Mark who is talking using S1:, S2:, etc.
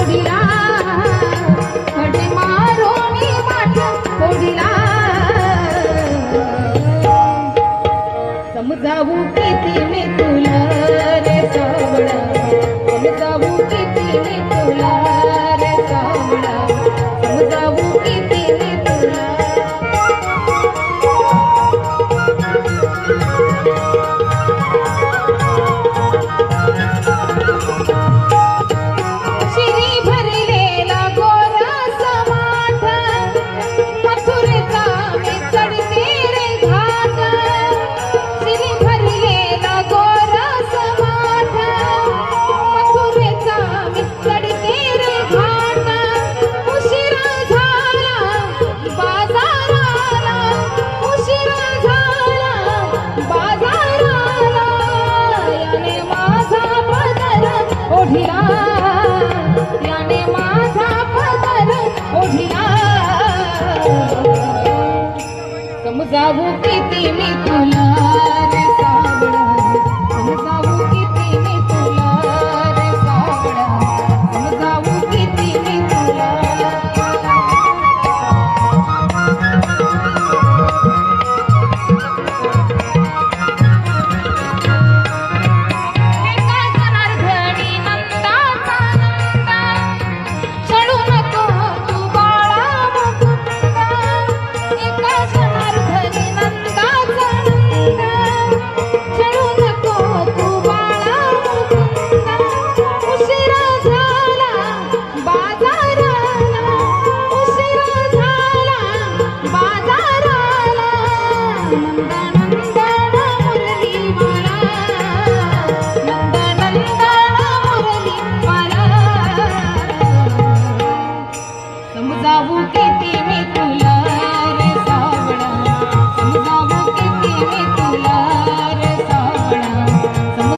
S1: ओढिला खडे मारोनी माठ ओढिला समजावू किती मी तुला रे सावळा समजावू किती मी तुला रे सावळा समजावू किती मी तुला ओढिला याने माझा पदर ओढिला समजावू